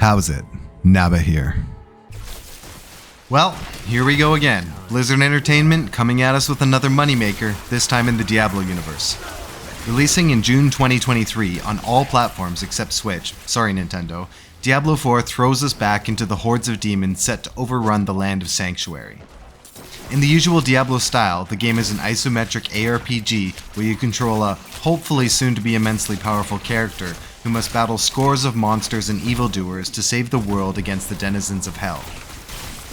How's it? Naba here. Well, here we go again. Blizzard Entertainment coming at us with another moneymaker, this time in the Diablo universe. Releasing in June 2023 on all platforms except Switch, sorry Nintendo, Diablo IV throws us back into the hordes of demons set to overrun the land of Sanctuary. In the usual Diablo style, the game is an isometric ARPG where you control a, hopefully soon to be immensely powerful character who must battle scores of monsters and evildoers to save the world against the denizens of hell.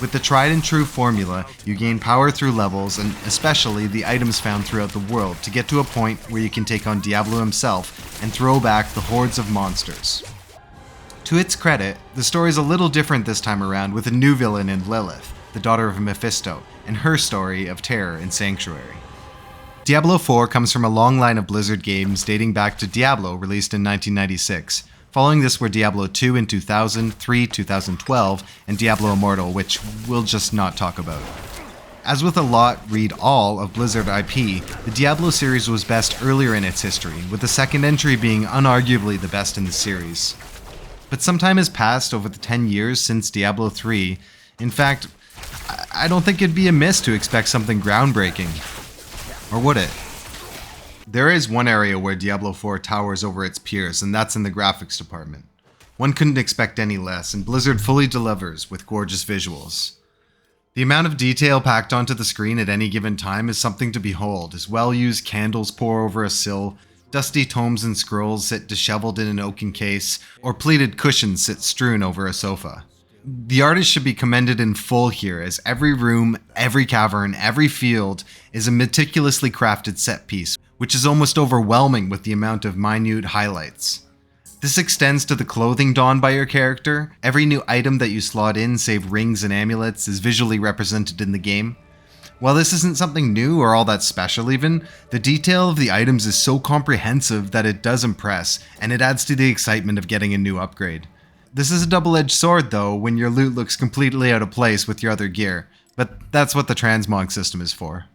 With the tried and true formula, you gain power through levels and especially the items found throughout the world to get to a point where you can take on Diablo himself and throw back the hordes of monsters. To its credit, the story is a little different this time around with a new villain in Lilith, the daughter of Mephisto, and her story of terror in Sanctuary. Diablo IV comes from a long line of Blizzard games dating back to Diablo, released in 1996. Following this were Diablo II in 2000, 3, 2012, and Diablo Immortal, which we'll just not talk about. As with a lot, read all, of Blizzard IP, the Diablo series was best earlier in its history, with the second entry being unarguably the best in the series. But some time has passed over the 10 years since Diablo III. In fact, I don't think it'd be amiss to expect something groundbreaking. Or would it? There is one area where Diablo IV towers over its peers, and that's in the graphics department. One couldn't expect any less, and Blizzard fully delivers with gorgeous visuals. The amount of detail packed onto the screen at any given time is something to behold, as well-used candles pour over a sill, dusty tomes and scrolls sit disheveled in an oaken case, or pleated cushions sit strewn over a sofa. The artist should be commended in full here, as every room, every cavern, every field is a meticulously crafted set piece, which is almost overwhelming with the amount of minute highlights. This extends to the clothing donned by your character. Every new item that you slot in, save rings and amulets, is visually represented in the game. While this isn't something new or all that special even, the detail of the items is so comprehensive that it does impress, and it adds to the excitement of getting a new upgrade. This is a double-edged sword though, when your loot looks completely out of place with your other gear, but that's what the transmog system is for.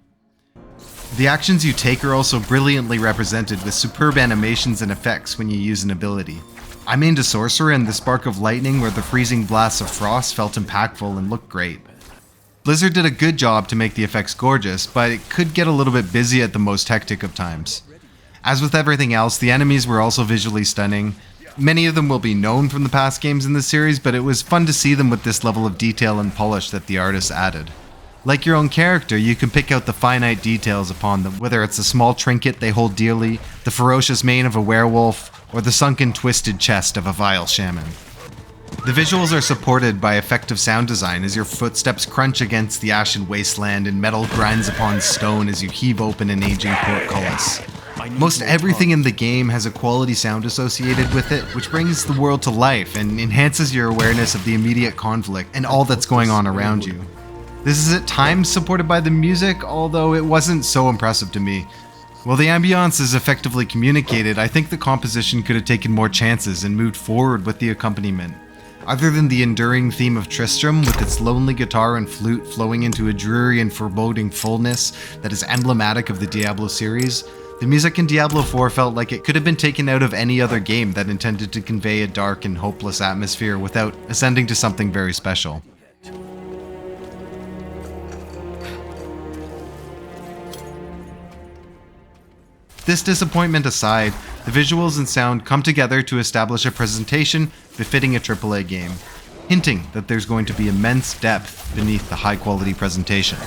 The actions you take are also brilliantly represented with superb animations and effects when you use an ability. I mained a sorcerer in the Spark of Lightning where the freezing blasts of frost felt impactful and looked great. Blizzard did a good job to make the effects gorgeous, but it could get a little bit busy at the most hectic of times. As with everything else, the enemies were also visually stunning. Many of them will be known from the past games in the series, but it was fun to see them with this level of detail and polish that the artists added. Like your own character, you can pick out the finite details upon them, whether it's a small trinket they hold dearly, the ferocious mane of a werewolf, or the sunken twisted chest of a vile shaman. The visuals are supported by effective sound design as your footsteps crunch against the ashen wasteland and metal grinds upon stone as you heave open an aging portcullis. Most everything in the game has a quality sound associated with it, which brings the world to life and enhances your awareness of the immediate conflict and all that's going on around you. This is at times supported by the music, although it wasn't so impressive to me. While the ambiance is effectively communicated, I think the composition could have taken more chances and moved forward with the accompaniment. Other than the enduring theme of Tristram with its lonely guitar and flute flowing into a dreary and foreboding fullness that is emblematic of the Diablo series, the music in Diablo IV felt like it could have been taken out of any other game that intended to convey a dark and hopeless atmosphere without ascending to something very special. This disappointment aside, the visuals and sound come together to establish a presentation befitting a AAA game, hinting that there's going to be immense depth beneath the high-quality presentation.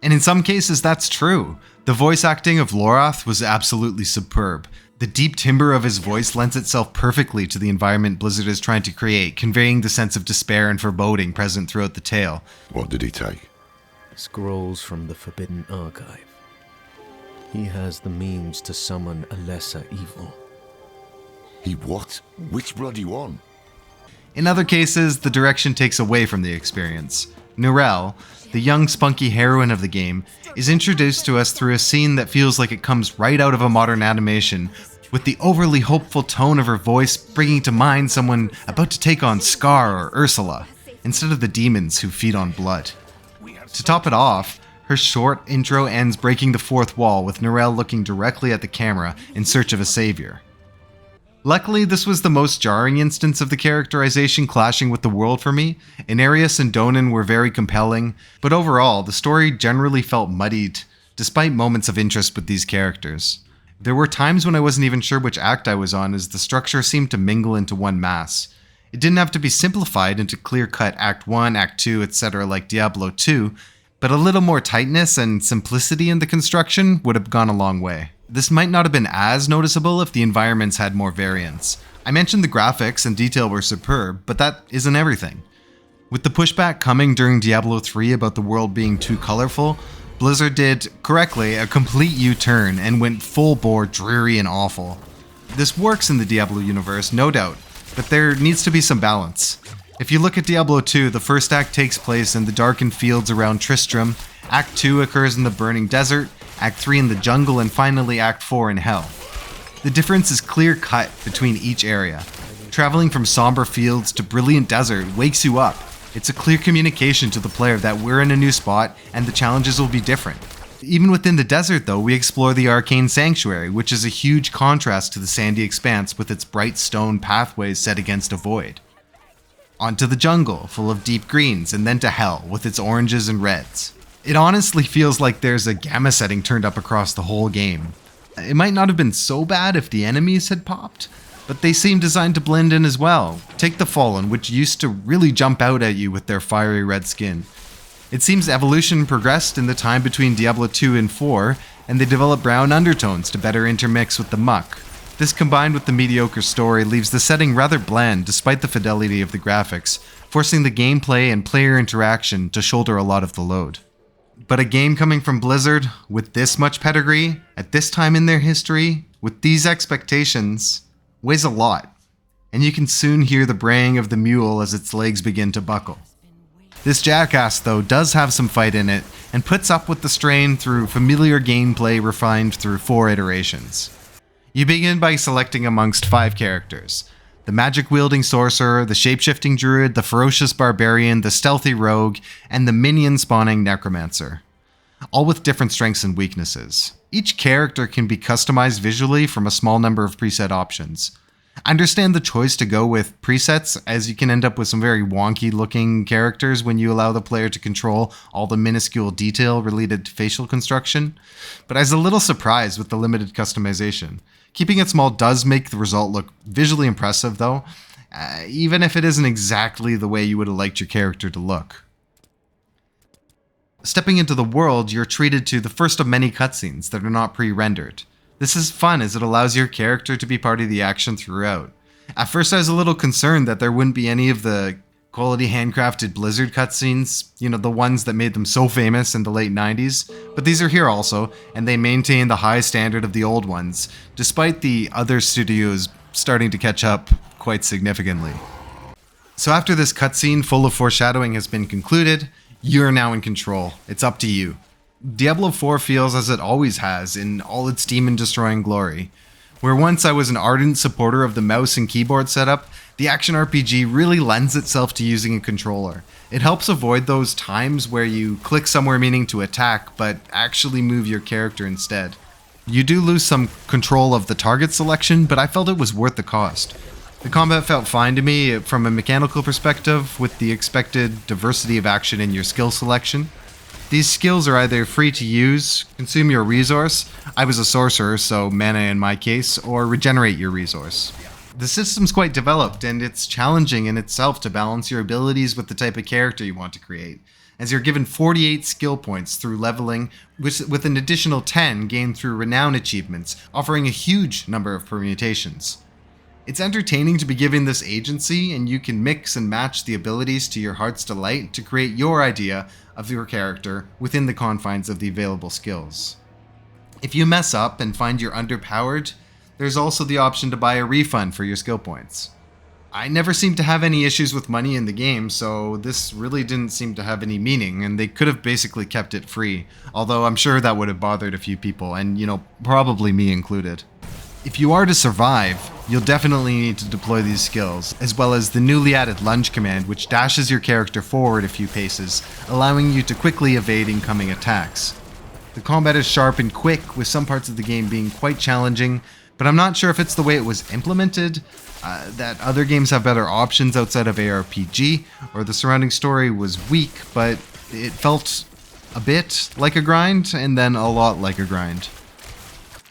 And in some cases, that's true. The voice acting of Lorath was absolutely superb. The deep timbre of his voice lends itself perfectly to the environment Blizzard is trying to create, conveying the sense of despair and foreboding present throughout the tale. What did he take? Scrolls from the Forbidden Archive. He has the means to summon a lesser evil. He what? Which bloody one? In other cases, the direction takes away from the experience. Nurel, the young spunky heroine of the game, is introduced to us through a scene that feels like it comes right out of a modern animation, with the overly hopeful tone of her voice bringing to mind someone about to take on Scar or Ursula, instead of the demons who feed on blood. To top it off, her short intro ends breaking the fourth wall with Nurel looking directly at the camera in search of a savior. Luckily, this was the most jarring instance of the characterization clashing with the world for me. Inarius and Donan were very compelling, but overall, the story generally felt muddied, despite moments of interest with these characters. There were times when I wasn't even sure which act I was on, as the structure seemed to mingle into one mass. It didn't have to be simplified into clear-cut Act 1, Act 2, etc. like Diablo II, but a little more tightness and simplicity in the construction would have gone a long way. This might not have been as noticeable if the environments had more variance. I mentioned the graphics and detail were superb, but that isn't everything. With the pushback coming during Diablo 3 about the world being too colorful, Blizzard did, correctly, a complete U-turn and went full-bore dreary and awful. This works in the Diablo universe, no doubt, but there needs to be some balance. If you look at Diablo 2, the first act takes place in the darkened fields around Tristram, Act 2 occurs in the burning desert, Act 3 in the jungle, and finally Act 4 in Hell. The difference is clear-cut between each area. Traveling from somber fields to brilliant desert wakes you up. It's a clear communication to the player that we're in a new spot and the challenges will be different. Even within the desert, though, we explore the Arcane Sanctuary, which is a huge contrast to the sandy expanse with its bright stone pathways set against a void. Onto the jungle, full of deep greens, and then to Hell, with its oranges and reds. It honestly feels like there's a gamma setting turned up across the whole game. It might not have been so bad if the enemies had popped, but they seem designed to blend in as well. Take the Fallen, which used to really jump out at you with their fiery red skin. It seems evolution progressed in the time between Diablo 2 and 4, and they developed brown undertones to better intermix with the muck. This combined with the mediocre story leaves the setting rather bland despite the fidelity of the graphics, forcing the gameplay and player interaction to shoulder a lot of the load. But a game coming from Blizzard, with this much pedigree, at this time in their history, with these expectations, weighs a lot, and you can soon hear the braying of the mule as its legs begin to buckle. This jackass, though, does have some fight in it, and puts up with the strain through familiar gameplay refined through 4 iterations. You begin by selecting amongst 5 characters. The magic-wielding sorcerer, the shape-shifting druid, the ferocious barbarian, the stealthy rogue, and the minion-spawning necromancer. All with different strengths and weaknesses. Each character can be customized visually from a small number of preset options. I understand the choice to go with presets, as you can end up with some very wonky-looking characters when you allow the player to control all the minuscule detail related to facial construction, but I was a little surprised with the limited customization. Keeping it small does make the result look visually impressive, though, even if it isn't exactly the way you would have liked your character to look. Stepping into the world, you're treated to the first of many cutscenes that are not pre-rendered. This is fun as it allows your character to be part of the action throughout. At first I was a little concerned that there wouldn't be any of the quality handcrafted Blizzard cutscenes, the ones that made them so famous in the late 90s, but these are here also, and they maintain the high standard of the old ones, despite the other studios starting to catch up quite significantly. So after this cutscene full of foreshadowing has been concluded, you're now in control. It's up to you. Diablo IV feels as it always has in all its demon-destroying glory. Where once I was an ardent supporter of the mouse and keyboard setup, the action RPG really lends itself to using a controller. It helps avoid those times where you click somewhere meaning to attack, but actually move your character instead. You do lose some control of the target selection, but I felt it was worth the cost. The combat felt fine to me from a mechanical perspective, with the expected diversity of action in your skill selection. These skills are either free to use, consume your resource, I was a sorcerer so mana in my case, or regenerate your resource. The system's quite developed, and it's challenging in itself to balance your abilities with the type of character you want to create, as you're given 48 skill points through leveling, with an additional 10 gained through renown achievements, offering a huge number of permutations. It's entertaining to be given this agency, and you can mix and match the abilities to your heart's delight to create your idea of your character within the confines of the available skills. If you mess up and find you're underpowered, there's also the option to buy a refund for your skill points. I never seemed to have any issues with money in the game, so this really didn't seem to have any meaning, and they could have basically kept it free, although I'm sure that would have bothered a few people, and probably me included. If you are to survive, you'll definitely need to deploy these skills, as well as the newly added lunge command, which dashes your character forward a few paces, allowing you to quickly evade incoming attacks. The combat is sharp and quick, with some parts of the game being quite challenging, But I'm not sure if it's the way it was implemented, that other games have better options outside of ARPG, or the surrounding story was weak, but it felt a bit like a grind, and then a lot like a grind.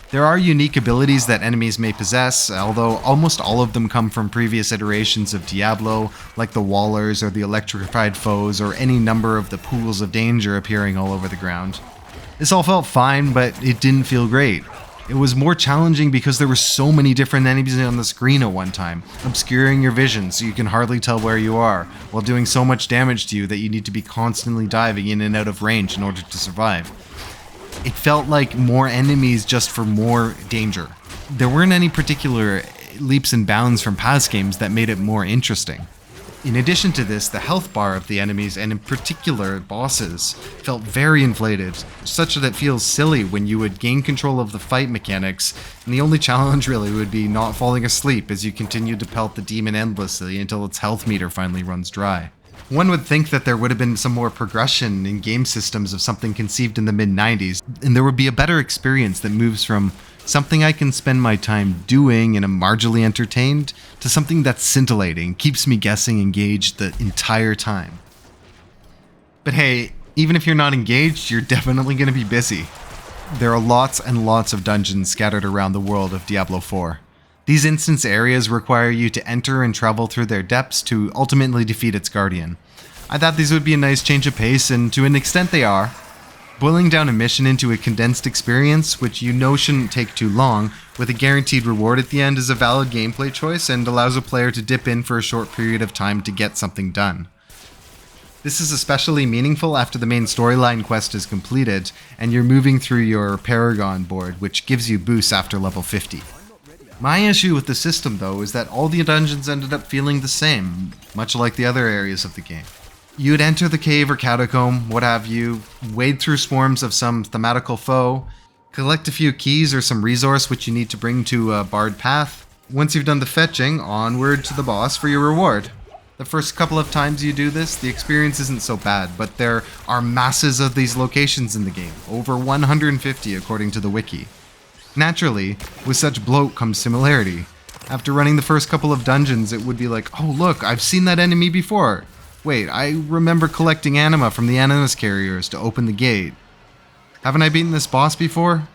There are unique abilities that enemies may possess, although almost all of them come from previous iterations of Diablo, like the Wallers or the electrified foes or any number of the pools of danger appearing all over the ground. This all felt fine, but it didn't feel great. It was more challenging because there were so many different enemies on the screen at one time, obscuring your vision so you can hardly tell where you are, while doing so much damage to you that you need to be constantly diving in and out of range in order to survive. It felt like more enemies just for more danger. There weren't any particular leaps and bounds from past games that made it more interesting. In addition to this, the health bar of the enemies, and in particular bosses, felt very inflated, such that it feels silly when you would gain control of the fight mechanics, and the only challenge really would be not falling asleep as you continue to pelt the demon endlessly until its health meter finally runs dry. One would think that there would have been some more progression in game systems of something conceived in the mid-90s, and there would be a better experience that moves from something I can spend my time doing and am marginally entertained, to something that's scintillating, keeps me guessing, engaged the entire time. But hey, even if you're not engaged, you're definitely going to be busy. There are lots and lots of dungeons scattered around the world of Diablo IV. These instance areas require you to enter and travel through their depths to ultimately defeat its guardian. I thought these would be a nice change of pace, and to an extent they are. Boiling down a mission into a condensed experience, which you know shouldn't take too long, with a guaranteed reward at the end, is a valid gameplay choice and allows a player to dip in for a short period of time to get something done. This is especially meaningful after the main storyline quest is completed, and you're moving through your Paragon board, which gives you boosts after level 50. My issue with the system, though, is that all the dungeons ended up feeling the same, much like the other areas of the game. You'd enter the cave or catacomb, what have you, wade through swarms of some thematical foe, collect a few keys or some resource which you need to bring to a barred path. Once you've done the fetching, onward to the boss for your reward. The first couple of times you do this, the experience isn't so bad, but there are masses of these locations in the game, over 150 according to the wiki. Naturally, with such bloat comes similarity. After running the first couple of dungeons, it would be like, oh look, I've seen that enemy before. Wait, I remember collecting anima from the animus carriers to open the gate. Haven't I beaten this boss before?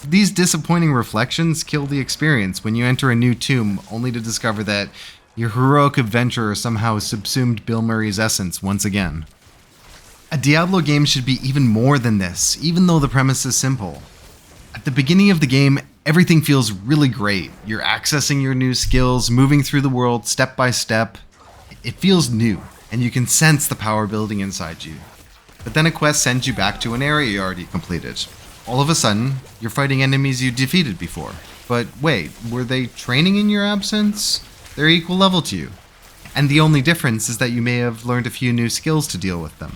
These disappointing reflections kill the experience when you enter a new tomb only to discover that your heroic adventurer somehow subsumed Bill Murray's essence once again. A Diablo game should be even more than this, even though the premise is simple. At the beginning of the game, everything feels really great. You're accessing your new skills, moving through the world step by step. It feels new, and you can sense the power building inside you. But then a quest sends you back to an area you already completed. All of a sudden, you're fighting enemies you defeated before. But wait, were they training in your absence? They're equal level to you. And the only difference is that you may have learned a few new skills to deal with them.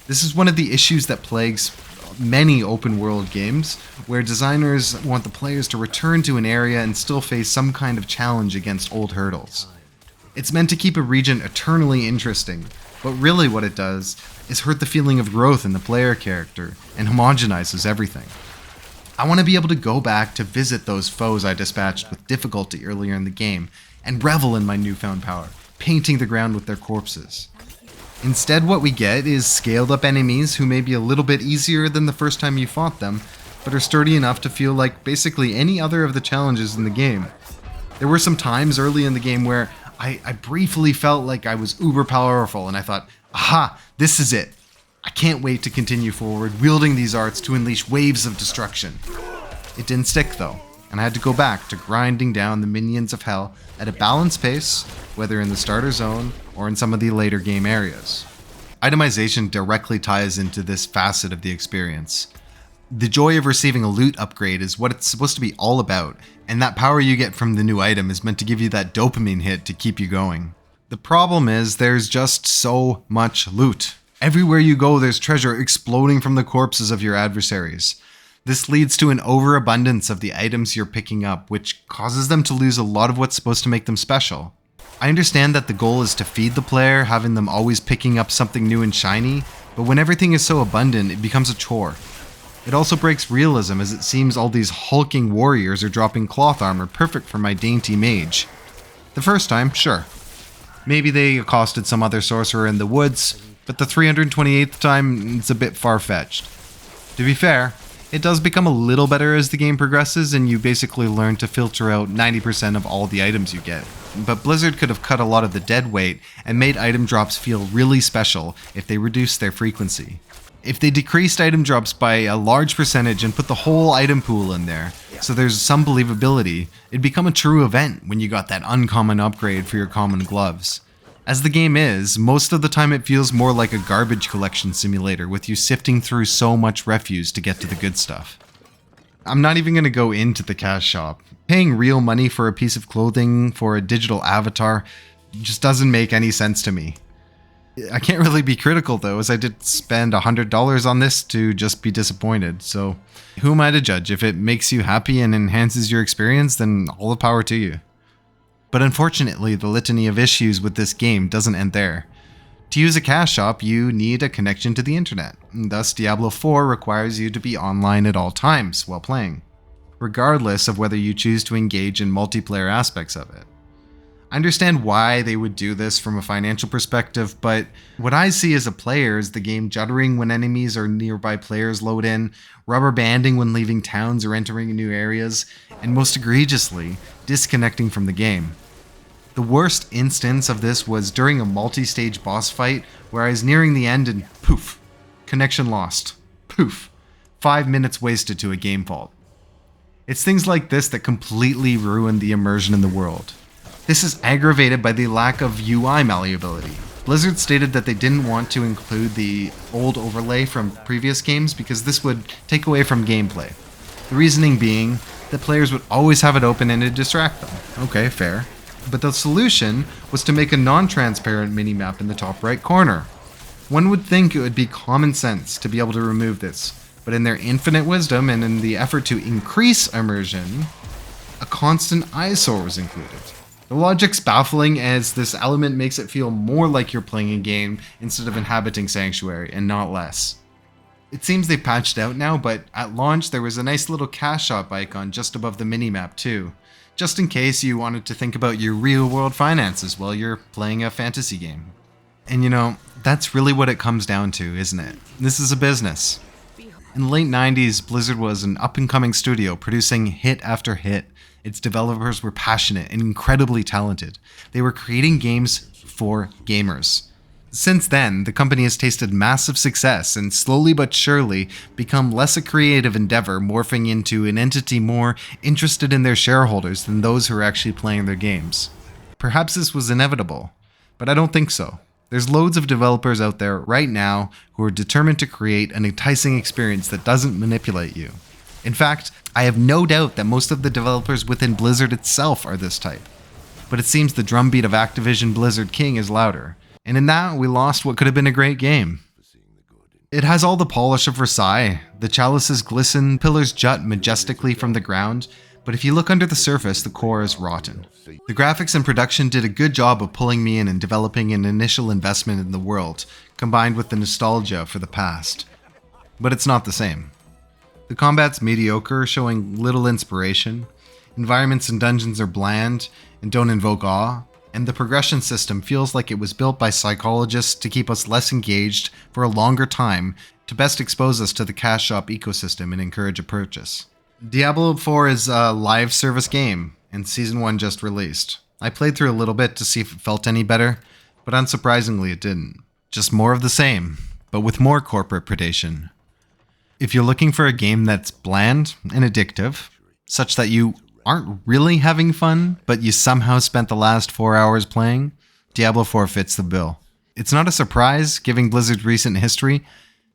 This is one of the issues that plagues many open world games, where designers want the players to return to an area and still face some kind of challenge against old hurdles. It's meant to keep a region eternally interesting, but really what it does is hurt the feeling of growth in the player character and homogenizes everything. I want to be able to go back to visit those foes I dispatched with difficulty earlier in the game and revel in my newfound power, painting the ground with their corpses. Instead, what we get is scaled up enemies who may be a little bit easier than the first time you fought them, but are sturdy enough to feel like basically any other of the challenges in the game. There were some times early in the game where I briefly felt like I was uber powerful, and I thought, aha, this is it. I can't wait to continue forward, wielding these arts to unleash waves of destruction. It didn't stick though, and I had to go back to grinding down the minions of hell at a balanced pace, whether in the starter zone or in some of the later game areas. Itemization directly ties into this facet of the experience. The joy of receiving a loot upgrade is what it's supposed to be all about, and that power you get from the new item is meant to give you that dopamine hit to keep you going. The problem is there's just so much loot. Everywhere you go, there's treasure exploding from the corpses of your adversaries. This leads to an overabundance of the items you're picking up, which causes them to lose a lot of what's supposed to make them special. I understand that the goal is to feed the player, having them always picking up something new and shiny, but when everything is so abundant, it becomes a chore. It also breaks realism, as it seems all these hulking warriors are dropping cloth armor perfect for my dainty mage. The first time, sure. Maybe they accosted some other sorcerer in the woods, but the 328th time, it's a bit far-fetched. To be fair, it does become a little better as the game progresses, and you basically learn to filter out 90% of all the items you get. But Blizzard could have cut a lot of the dead weight and made item drops feel really special if they reduced their frequency. If they decreased item drops by a large percentage and put the whole item pool in there, so there's some believability, it'd become a true event when you got that uncommon upgrade for your common gloves. As the game is, most of the time it feels more like a garbage collection simulator with you sifting through so much refuse to get to the good stuff. I'm not even going to go into the cash shop. Paying real money for a piece of clothing for a digital avatar just doesn't make any sense to me. I can't really be critical though, as I did spend $100 on this to just be disappointed, so who am I to judge? If it makes you happy and enhances your experience, then all the power to you. But unfortunately, the litany of issues with this game doesn't end there. To use a cash shop, you need a connection to the internet, and thus Diablo IV requires you to be online at all times while playing, regardless of whether you choose to engage in multiplayer aspects of it. I understand why they would do this from a financial perspective, but what I see as a player is the game juddering when enemies or nearby players load in, rubber banding when leaving towns or entering new areas, and most egregiously, disconnecting from the game. The worst instance of this was during a multi-stage boss fight where I was nearing the end and poof, connection lost. Poof, 5 minutes wasted to a game fault. It's things like this that completely ruin the immersion in the world. This is aggravated by the lack of UI malleability. Blizzard stated that they didn't want to include the old overlay from previous games because this would take away from gameplay. The reasoning being that players would always have it open and it'd distract them. Okay, fair. But the solution was to make a non-transparent minimap in the top right corner. One would think it would be common sense to be able to remove this, but in their infinite wisdom and in the effort to increase immersion, a constant eyesore was included. The logic's baffling, as this element makes it feel more like you're playing a game instead of inhabiting Sanctuary, and not less. It seems they patched out now, but at launch there was a nice little cash shop icon just above the minimap too, just in case you wanted to think about your real-world finances while you're playing a fantasy game. And you know, that's really what it comes down to, isn't it? This is a business. In the late 90s, Blizzard was an up-and-coming studio producing hit after hit. Its developers were passionate and incredibly talented. They were creating games for gamers. Since then, the company has tasted massive success and slowly but surely become less a creative endeavor, morphing into an entity more interested in their shareholders than those who are actually playing their games. Perhaps this was inevitable, but I don't think so. There's loads of developers out there right now who are determined to create an enticing experience that doesn't manipulate you. In fact, I have no doubt that most of the developers within Blizzard itself are this type. But it seems the drumbeat of Activision Blizzard King is louder, and in that we lost what could have been a great game. It has all the polish of Versailles, the chalices glisten, pillars jut majestically from the ground, but if you look under the surface, the core is rotten. The graphics and production did a good job of pulling me in and developing an initial investment in the world, combined with the nostalgia for the past. But it's not the same. The combat's mediocre, showing little inspiration. Environments and dungeons are bland and don't invoke awe. And the progression system feels like it was built by psychologists to keep us less engaged for a longer time to best expose us to the cash shop ecosystem and encourage a purchase. Diablo IV is a live service game, and Season 1 just released. I played through a little bit to see if it felt any better, but unsurprisingly it didn't. Just more of the same, but with more corporate predation. If you're looking for a game that's bland and addictive, such that you aren't really having fun, but you somehow spent the last 4 hours playing, Diablo IV fits the bill. It's not a surprise, given Blizzard's recent history,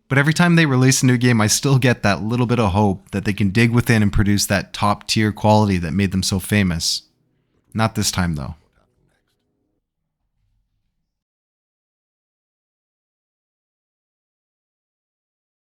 but every time they release a new game, I still get that little bit of hope that they can dig within and produce that top-tier quality that made them so famous. Not this time, though.